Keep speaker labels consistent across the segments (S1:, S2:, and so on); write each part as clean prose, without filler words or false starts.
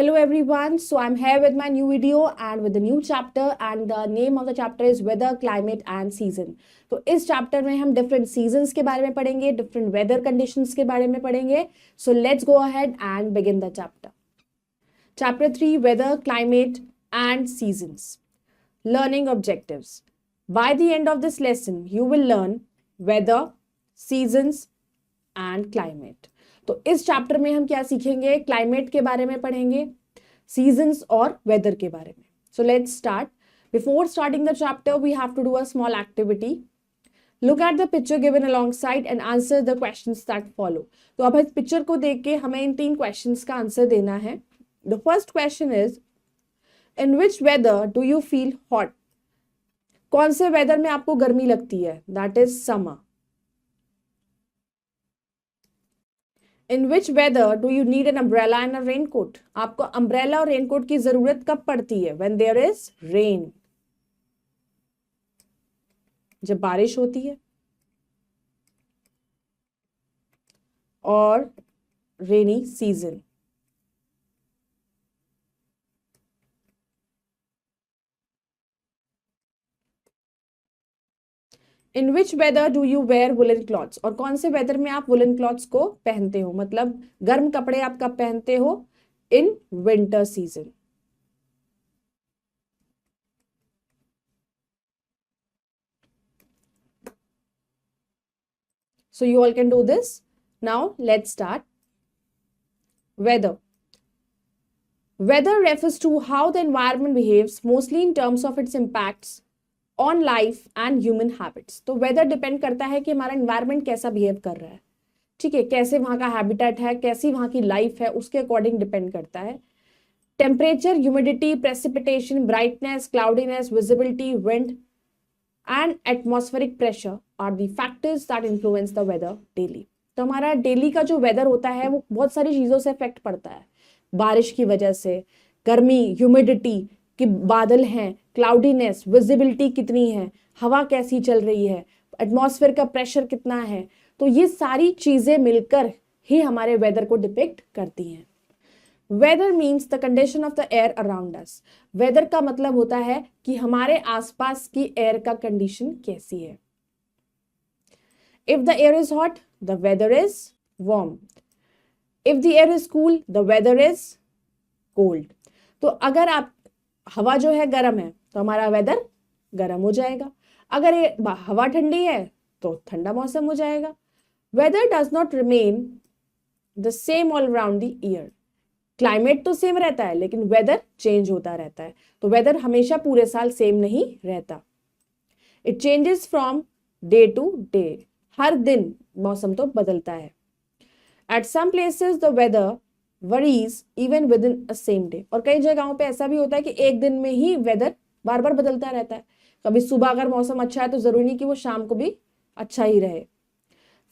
S1: Hello everyone, so I'm here with my new video and with the new chapter and the name of the chapter is weather, climate and season. तो इस chapter में हम different seasons के बारे में पढ़ेंगे, different weather conditions के बारे में पढ़ेंगे. So let's go ahead and begin the chapter. Chapter 3 Weather, Climate and Seasons. Learning Objectives. By the end of this lesson, you will learn weather, seasons and climate. तो इस chapter में हम क्या सीखेंगे? क्लाइमेट के बारे में पढ़ेंगे, सीजन्स और वेदर के बारे में. So let's start. Before starting the chapter we have to do a small activity. Look at the picture given alongside and answer the questions that follow. तो अब इस पिक्चर को देख के हमें इन 3 क्वेश्चंस का आंसर देना है. The first question is, in which weather do you feel hot? कौन से वेदर में आपको गर्मी लगती है? That is summer. In which weather do you need an umbrella and a raincoat? आपको umbrella और raincoat की जरूरत कब पड़ती है? When there is rain. जब बारिश होती है. और rainy season. In which weather do you wear woollen clothes? और कौन से वेदर में आप वुलन क्लॉथ्स को पहनते हो, मतलब गर्म कपड़े आप कब पहनते हो? In winter season. So you all can do this. Now let's start. Weather. Weather refers to how the environment behaves, mostly in terms of its impacts on life and human habits. तो weather depend करता है कि हमारा environment कैसा behave कर रहा है. ठीक है, कैसे वहां का हैबिटेट है, कैसी वहां की लाइफ है, उसके अकॉर्डिंग डिपेंड करता है. Temperature, humidity, precipitation, brightness, cloudiness, visibility, wind and atmospheric pressure are the factors that influence the weather daily. तो हमारा डेली का जो वेदर होता है वो बहुत सारी चीजों से इफेक्ट पड़ता है. बारिश की वजह से, गर्मी, ह्यूमिडिटी कि बादल हैं, क्लाउडीनेस, विजिबिलिटी कितनी है, हवा कैसी चल रही है, एटमॉस्फेयर का प्रेशर कितना है. तो ये सारी चीजें मिलकर ही हमारे वेदर को डिपिक्ट करती हैं. Weather means the condition of the air around us. Weather का मतलब होता है कि हमारे आसपास की एयर का कंडीशन कैसी है. If the air is hot the weather is warm. If the air is cool the weather is cold. तो अगर आप हवा जो है गर्म है तो हमारा वेदर गर्म हो जाएगा. अगर ये हवा ठंडी है तो ठंडा मौसम हो जाएगा. Weather does not remain the same all around the year. Climate तो सेम रहता है लेकिन वेदर चेंज होता रहता है. तो वेदर हमेशा पूरे साल सेम नहीं रहता. It changes from day to day. हर दिन मौसम तो बदलता है. At some places the weather varies even within a same day. और कई जगहों पे ऐसा भी होता है कि एक दिन में ही वेदर बार बार बदलता रहता है. कभी सुबह अगर मौसम अच्छा है तो जरूरी नहीं कि वो शाम को भी अच्छा ही रहे.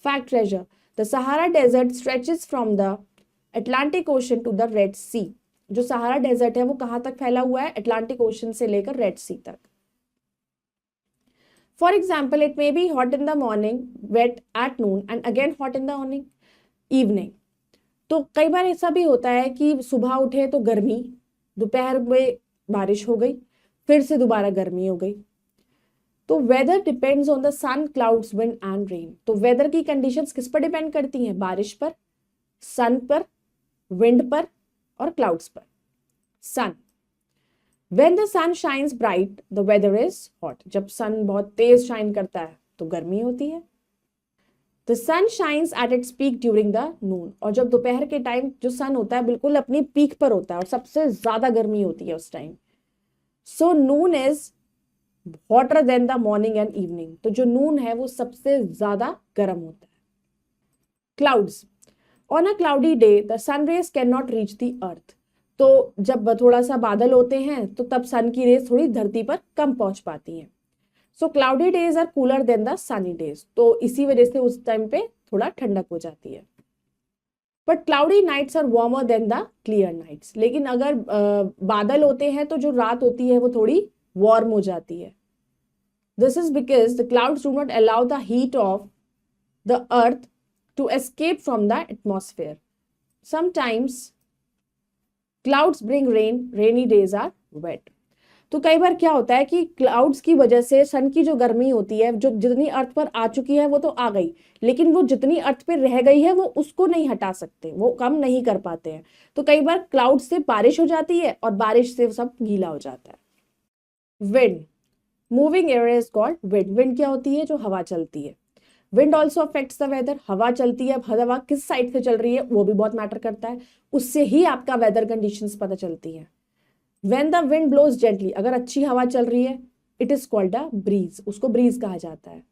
S1: Fact treasure. The Sahara desert stretches from the Atlantic Ocean to the Red Sea. जो सहारा डेजर्ट है वो कहां तक फैला हुआ है? अटलांटिक ओशन से लेकर रेड सी तक. For example, it may be hot in the morning, wet at noon and again hot in the evening. तो कई बार ऐसा भी होता है कि सुबह उठे तो गर्मी, दोपहर में बारिश हो गई, फिर से दोबारा गर्मी हो गई. तो weather depends on the sun, clouds, wind and rain. तो वेदर की कंडीशंस किस पर डिपेंड करती हैं? बारिश पर, सन पर, विंड पर और क्लाउड्स पर. Sun. When the sun shines bright the weather is hot. जब सन बहुत तेज शाइन करता है तो गर्मी होती है. The sun shines at its peak during the noon. और जब दोपहर के टाइम जो सन होता है बिल्कुल अपनी पीक पर होता है और सबसे ज्यादा गर्मी होती है उस time. So Noon is hotter then the morning and evening. तो जो नून है वो सबसे ज्यादा गर्म होता है. Clouds. On a cloudy day the sun rays can not reach the earth. तो जब थोड़ा सा बादल होते हैं तो तब सन की रेज थोड़ी धरती पर कम पहुंच पाती हैं. So cloudy days are cooler than the sunny days. तो इसी वजह से उस टाइम पे थोड़ा ठंडक हो जाती है. But cloudy nights are warmer than the clear nights. लेकिन अगर बादल होते हैं तो जो रात होती है वो थोड़ी वार्म हो जाती है. This is because the clouds do not allow the heat of the earth to escape from the atmosphere. Sometimes clouds bring rain, rainy days are wet. तो कई बार क्या होता है कि क्लाउड्स की वजह से सन की जो गर्मी होती है, जो जितनी अर्थ पर आ चुकी है वो तो आ गई, लेकिन वो जितनी अर्थ पे रह गई है वो उसको नहीं हटा सकते, वो कम नहीं कर पाते हैं। तो कई बार क्लाउड से बारिश हो जाती है और बारिश से सब गीला हो जाता है। Wind, moving air is called wind. Wind क्या होती है? जो हवा चलती है। Wind also affects the weather. हवा चलती है, हवा किस साइड से चल रही है वो भी बहुत मैटर करता है, उससे ही आपका वेदर कंडीशंस पता चलती है। When the wind blows gently, अगर अच्छी हवा चल रही है, it is called a breeze, उसको ब्रीज कहा जाता है।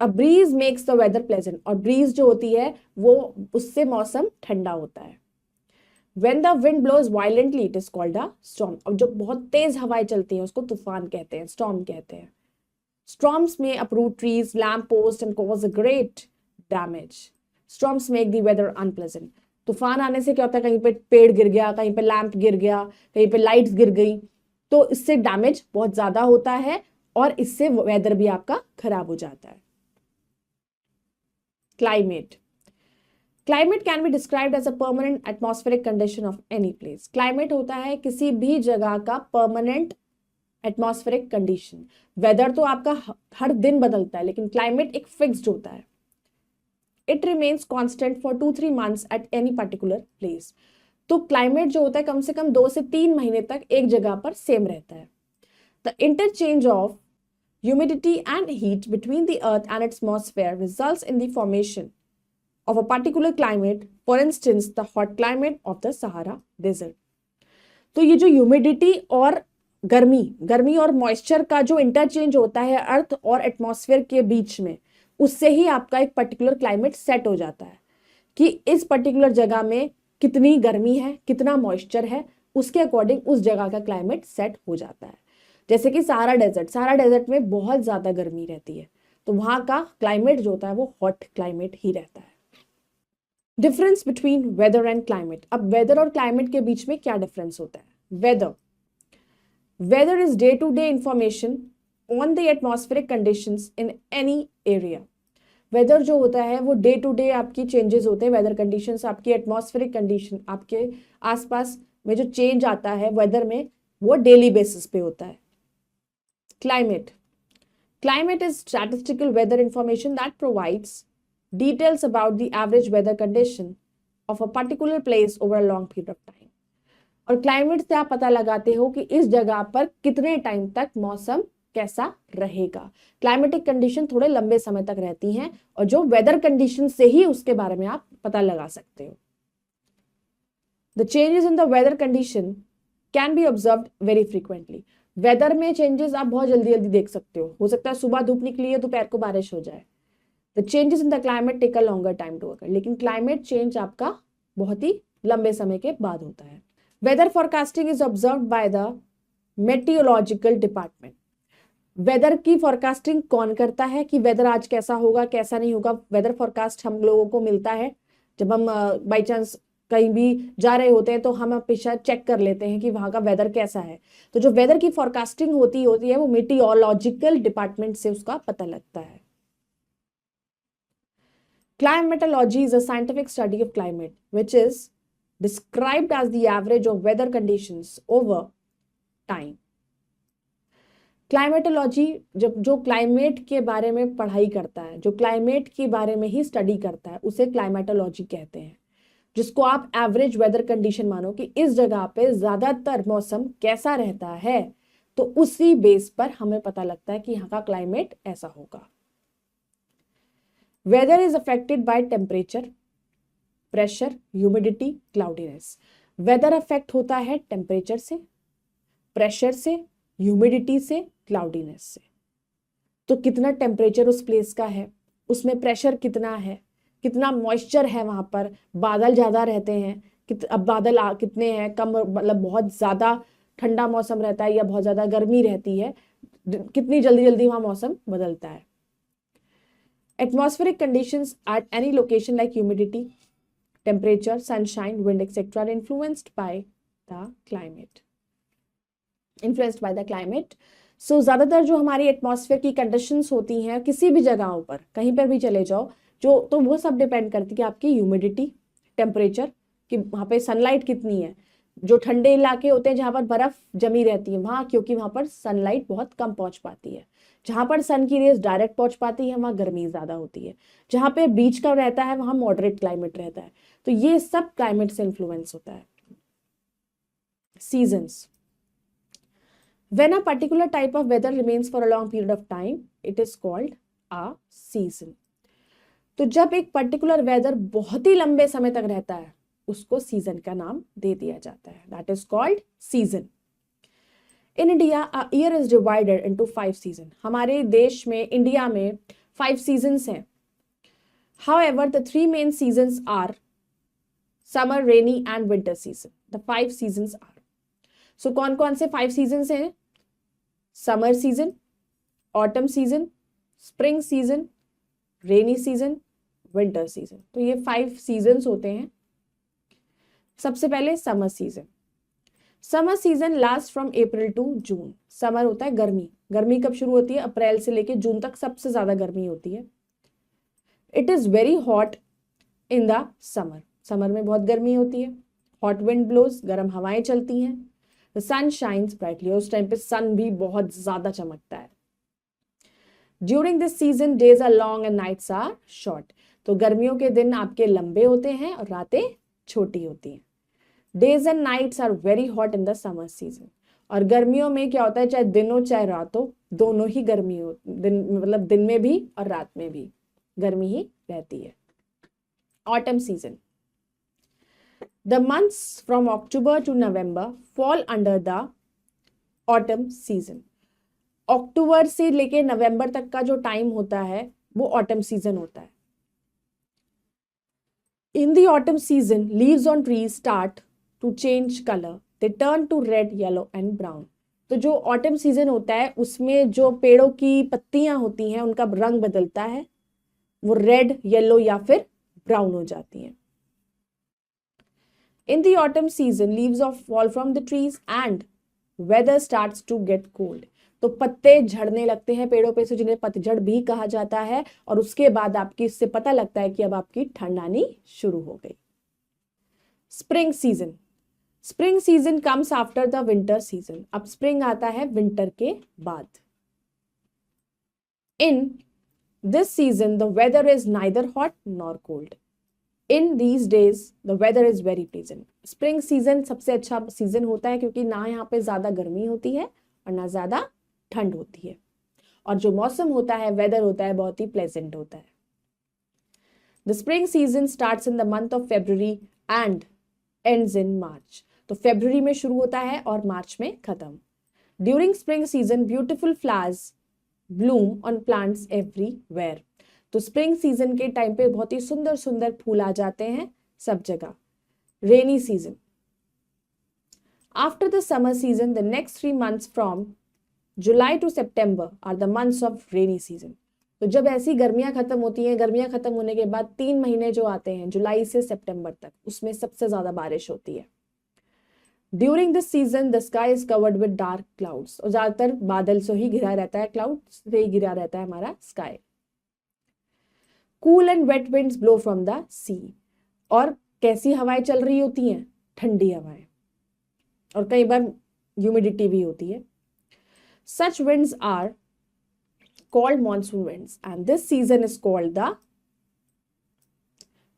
S1: A breeze makes the weather pleasant, और ब्रीज जो होती है वो उससे मौसम ठंडा होता है। When the wind blows violently, it is called a storm, और जो बहुत तेज हवाएं चलती हैं उसको तूफान कहते हैं, स्टॉर्म कहते हैं। Storms may uproot trees, lamp posts and cause a great damage. Storms make the weather unpleasant. तूफान आने से क्या होता है? कहीं पे पेड़ गिर गया, कहीं पे लैंप गिर गया, कहीं पे लाइट्स गिर गई, तो इससे डैमेज बहुत ज्यादा होता है और इससे वेदर भी आपका खराब हो जाता है। Climate, climate can be described as a permanent atmospheric condition of any place. Climate होता है किसी भी जगह का परमानेंट एटमॉस्फेरिक कंडीशन। वेदर तो आपका हर दिन बदलता है, लेकिन क्लाइमेट एक फिक्स्ड होता है। It remains constant for 2-3 months eight any particular place. तो क्लाइमेट जो होता है कम से कम 2 से 3 महीने तक एक जगह पर सेम रहता है। The interchange of humidity and heat between the earth and it's atmosphere results in the formation of a particular climate, for instance the hot climate of the Sahara desert। तो ये जो ह्यूमिडिटी और गर्मी और moisture का जो interchange होता है अर्थ और एटमॉस्फेयर के बीच में, उससे ही आपका एक पर्टिकुलर क्लाइमेट सेट हो जाता है कि इस पर्टिकुलर जगह में कितनी गर्मी है, कितना मॉइस्चर है, उसके अकॉर्डिंग उस जगह का क्लाइमेट सेट हो जाता है। जैसे कि सहारा डेजर्ट में बहुत ज्यादा गर्मी रहती है, तो वहां का क्लाइमेट जो होता है वो हॉट क्लाइमेट ही रहता है। Difference between weather and climate. अब वेदर और क्लाइमेट के बीच में क्या डिफरेंस होता है? Weather is day to day information on the atmospheric conditions in any area. Weather जो होता है वो डे टू डे आपकी चेंजेस होते हैं, वेदर कंडीशंस, आपकी एटमॉस्फेरिक कंडीशन, आपके आसपास में जो चेंज आता है वेदर में वो डेली बेसिस पे होता है। Climate is statistical weather information that provides details about the average weather condition of a particular place over a long period of time। और क्लाइमेट से आप पता लगाते हो कि इस जगह पर कितने टाइम तक मौसम कैसा रहेगा। क्लाइमेटिक कंडीशन थोड़े लंबे समय तक रहती हैं और जो वेदर कंडीशन से ही उसके बारे में आप पता लगा सकते हो। The changes in the weather condition can be observed very frequently. Weather में चेंजेस आप बहुत जल्दी जल्दी देख सकते हो सकता है सुबह धूप निकली है, दोपहर को बारिश हो जाए। The changes in the climate take a longer time to occur, लेकिन क्लाइमेट चेंज आपका बहुत ही लंबे समय के बाद होता है। Weather forecasting is observed by the meteorological department. Weather की फोरकास्टिंग कौन करता है कि वेदर आज कैसा होगा कैसा नहीं होगा? वेदर फोरकास्ट हम लोगों को मिलता है जब हम बाई चांस कहीं भी जा रहे होते हैं, तो हम हमेशा चेक कर लेते हैं कि वहां का वेदर कैसा है। तो जो वेदर की फोरकास्टिंग होती है वो मेटियोलॉजिकल डिपार्टमेंट से उसका पता लगता है। Climatology is a scientific study of climate, which is described as the average of weather conditions over time। Climatology जब जो क्लाइमेट के बारे में पढ़ाई करता है, जो क्लाइमेट के बारे में ही स्टडी करता है, उसे क्लाइमेटोलॉजी कहते हैं। जिसको आप एवरेज वेदर कंडीशन मानो कि इस जगह पे ज्यादातर मौसम कैसा रहता है, तो उसी बेस पर हमें पता लगता है कि यहाँ का क्लाइमेट ऐसा होगा। Weather is affected by temperature, pressure, humidity, cloudiness. Weather affect होता है टेम्परेचर से, प्रेशर से, ह्यूमिडिटी से, क्लाउडीनेस से। तो कितना टेम्परेचर उस प्लेस का है, उसमें प्रेशर कितना है, कितना मॉइस्चर है वहां पर, बादल ज्यादा रहते हैं, अब बादल कितने हैं, कम, मतलब बहुत ज्यादा ठंडा मौसम रहता है या बहुत ज्यादा गर्मी रहती है, कितनी जल्दी जल्दी वहां मौसम बदलता है। Atmospheric conditions at any location like humidity, temperature, sunshine, wind, etc. are influenced by the climate. So ज्यादातर जो हमारी एटमॉस्फेयर की कंडीशंस होती हैं किसी भी जगहों पर, कहीं पर भी चले जाओ, जो तो वो सब डिपेंड करती है कि आपकी ह्यूमिडिटी, टेम्परेचर, कि वहां पे सनलाइट कितनी है। जो ठंडे इलाके होते हैं जहां पर बर्फ जमी रहती है वहां, क्योंकि वहां पर सनलाइट बहुत कम पहुंच पाती है। जहां पर सन की रेज डायरेक्ट पहुंच पाती है वहां गर्मी ज्यादा होती है। जहां पे बीच का रहता है वहां मॉडरेट क्लाइमेट रहता है। तो ये सब क्लाइमेट से इन्फ्लुएंस होता है। Seasons, when a particular type of weather remains for a long period of time, it is called a season. तो जब एक पर्टिकुलर वेदर बहुत ही लंबे समय तक रहता है उसको सीजन का नाम दे दिया जाता है। That is called season. In India a year is divided into 5 season. हमारे देश में, इंडिया में 5 सीजन्स हैं। However the 3 main seasons are summer, rainy and winter season. The 5 seasons are, so कौन कौन से 5 सीजन्स हैं? Summer season, autumn season, spring season, rainy season, winter season. तो ये 5 सीजन्स होते हैं। सबसे पहले summer season. Summer season last from April to June. Summer होता है गर्मी। गर्मी कब शुरू होती है? अप्रैल से लेके जून तक सबसे ज्यादा गर्मी होती है। It is very hot in the summer. Summer में बहुत गर्मी होती है। हॉट विंड ब्लोज, गर्म हवाएं चलती हैं। द सन शाइन्स ब्राइटली, उस टाइम पे सन भी बहुत ज्यादा चमकता है। During this season days are long and nights are short. तो गर्मियों के दिन आपके लंबे होते हैं और रातें छोटी होती हैं। Days and nights are very hot in the summer season. और गर्मियों में क्या होता है, चाहे दिन हो चाहे रात हो, दोनों ही गर्मी हो, दिन मतलब दिन में भी और रात में भी गर्मी ही रहती है। Autumn season, the months from October to November fall under the autumn season. अक्टूबर से लेके नवंबर तक का जो टाइम होता है वो ऑटम सीजन होता है। In the autumn season, leaves on trees start to change color. They turn to red, yellow and brown. तो जो ऑटम सीजन होता है उसमें जो पेड़ों की पत्तियां होती हैं उनका रंग बदलता है, वो रेड, येलो या फिर ब्राउन हो जाती हैं। In the autumn season, leaves fall from the trees and weather starts to get cold. तो पत्ते झड़ने लगते हैं पेड़ों पे से, जिन्हें पतझड़ भी कहा जाता है। और उसके बाद आपकी इससे पता लगता है कि अब आपकी ठंड आनी शुरू हो गई। Spring season, spring season comes after the winter season. अब स्प्रिंग आता है विंटर के बाद। In this season the weather is neither hot nor cold. In these days the weather is very pleasant. Spring season सबसे अच्छा season होता है क्योंकि ना यहाँ पे ज्यादा गर्मी होती है और ना ज्यादा ठंड होती है। और जो मौसम होता है, वेदर होता है, बहुत ही प्लेजेंट होता है। The spring season starts in the month of February and ends in March. तो फेब्रुअरी में शुरू होता है और मार्च में खत्म। During spring season beautiful flowers Bloom on plants everywhere. तो स्प्रिंग सीजन के टाइम पे बहुत ही सुंदर सुंदर फूल आ जाते हैं सब जगह। Rainy season, after the summer season the next 3 months from July to September are the months of rainy season. तो जब ऐसी गर्मियां खत्म होती हैं, गर्मियां खत्म होने के बाद 3 महीने जो आते हैं जुलाई से सितंबर तक, उसमें सबसे ज्यादा बारिश होती है। During this season the sky is covered with dark clouds. और ज्यादातर बादल से ही घिरा रहता है, क्लाउड से ही घिरा रहता है हमारा sky. Cool and wet winds blow from the sea. और कैसी हवाएं चल रही होती हैं? ठंडी हवाएं, और कई बार ह्यूमिडिटी भी होती है। Such winds are called monsoon winds and this season is called the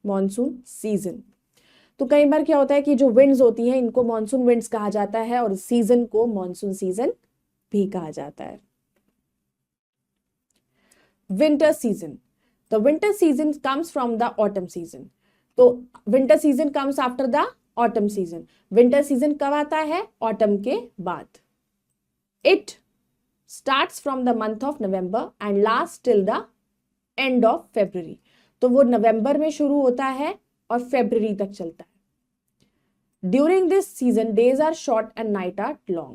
S1: monsoon season. तो कई बार क्या होता है कि जो विंड्स होती हैं इनको मॉनसून विंड्स कहा जाता है और सीजन को मॉनसून सीजन भी कहा जाता है। Winter season, the winter season comes from the autumn season. तो winter season comes after the autumn season. Winter season कब आता है? ऑटम के बाद। It starts from the month of November and lasts till the end of February. तो वो नवंबर में शुरू होता है और फरवरी तक चलता है। During this season days are short and night are long.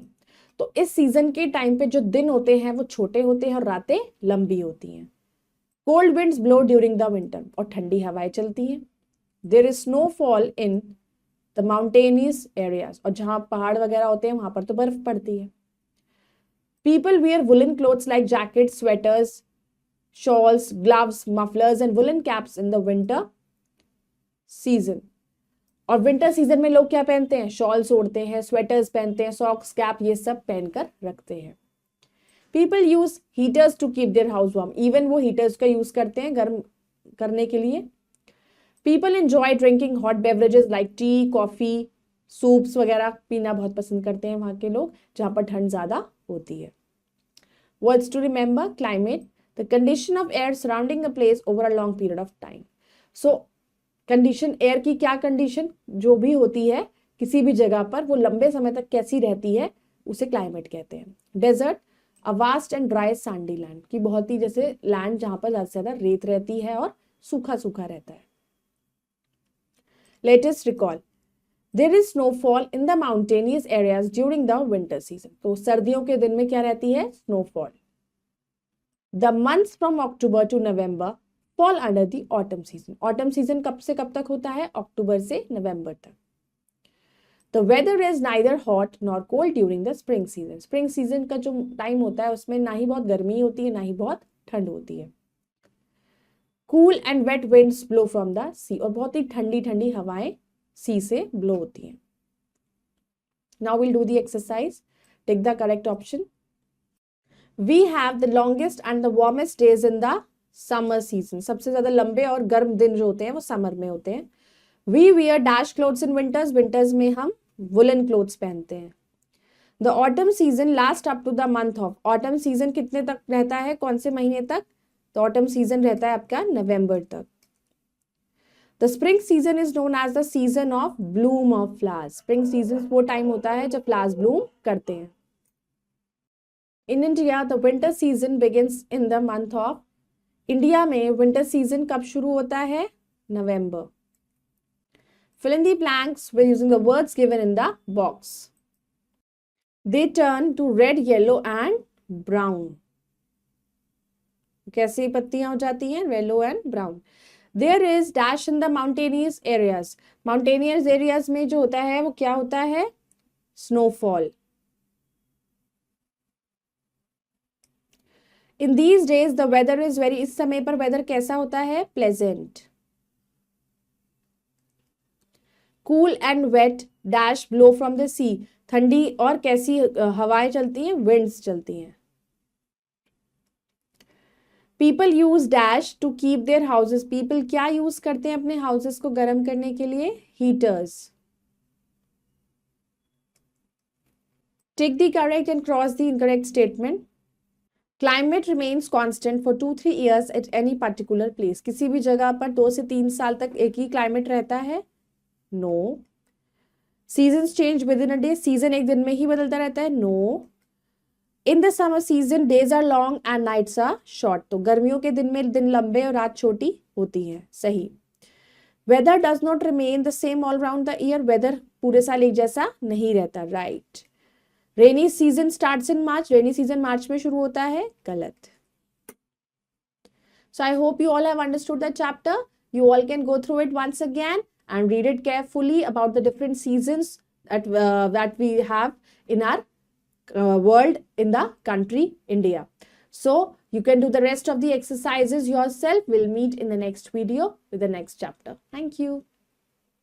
S1: तो इस सीजन के टाइम पे जो दिन होते हैं वो छोटे होते हैं और रातें लंबी होती हैं। Cold winds blow during the winter, और ठंडी हवाएं चलती हैं। There is snowfall in the mountainous areas, और जहां पहाड़ वगैरह होते हैं वहां पर तो बर्फ पड़ती है। People wear woolen clothes like jackets, sweaters, shawls, gloves, mufflers and woolen caps in the winter season. और विंटर सीजन में लोग क्या पहनते हैं, शॉल्स ओढ़ते हैं, स्वेटर्स पहनते हैं, सॉक्स, कैप, ये सब पहनकर रखते हैं। People use heaters to keep their house warm, even वो हीटर्स का यूज करते हैं गर्म करने के लिए। People enjoy drinking hot beverages like tea, coffee, soups वगैरह पीना बहुत पसंद करते हैं वहां के लोग जहां पर ठंड ज्यादा होती है। Words to remember, climate, the condition of air surrounding a place over a long period of time. So condition, air की क्या कंडीशन जो भी होती है किसी भी जगह पर, वो लंबे समय तक कैसी रहती है, उसे क्लाइमेट कहते हैं। Desert, a vast and dry sandy land, की बहुत ही जैसे लैंड जहां पर ज्यादा से ज्यादा रेत रहती है और सूखा सूखा रहता है। Latest recall, there is snowfall in the mountainous areas during the winter season. तो सर्दियों के दिन में क्या रहती है, snowfall. The months from October to November fall under the autumn season. Autumn season कब से कब तक होता है, अक्टूबर से नवंबर तक। The weather is neither hot nor cold during the spring season. Spring season का जो टाइम होता है उसमें ना ही बहुत गर्मी होती है ना ही बहुत ठंड होती है। Cool and wet winds blow from the sea, और बहुत ही ठंडी ठंडी हवाएं सी से ब्लो होती हैं। Now will do the exercise, tick the correct option. We have the longest and the warmest days in the summer season. सबसे ज्यादा लंबे और गर्म दिन जो होते हैं वो समर में होते हैं। We wear dash clothes in winters, winters में हम वुलन क्लोथ्स पहनते हैं। The autumn season last up to the month of, autumn season कितने तक रहता है, कौन से महीने तक, तो ऑटम सीजन रहता है आपका नवंबर तक। The spring season is known as the season of bloom of flowers. Spring season वो टाइम होता है जब फ्लावर्स ब्लूम करते हैं। In India the winter season begins in the month of, India में विंटर सीजन कब शुरू होता है, नवंबर। Fill in the blanks with using the words given in the box. They turn to red, yellow and brown. कैसी पत्तियां हो जाती हैं, yellow and brown. There is dash in the mountainous areas. Mountainous areas में जो होता है वो क्या होता है, snowfall. In these days the weather is very, इस समय पर वेदर कैसा होता है, pleasant. Cool and wet dash blow from the sea, ठंडी और कैसी हवाएं चलती हैं, विंड्स चलती हैं। People use dash to keep their houses, people क्या यूज करते हैं अपने हाउसेस को गर्म करने के लिए, heaters. Tick the correct and cross the incorrect statement. Climate remains constant for 2-3 years at any particular place, किसी भी जगह पर 2 से 3 साल तक एक ही क्लाइमेट रहता है, no. Seasons change within a day, season एक दिन में ही बदलता रहता है, no. In the summer season days are long and nights are short, तो गर्मियों के दिन में दिन लंबे और रात छोटी होती है, सही। Weather does not remain the same all round the year, weather पूरे साल एक जैसा नहीं रहता, right. Rainy season starts in March, rainy season मार्च में शुरू होता है, गलत। So I hope you all have understood the chapter. You all can go through it once again and read it carefully about the different seasons that we have in our world, in the country India. So you can do the rest of the exercises yourself. We'll meet in the next video with the next chapter. Thank you.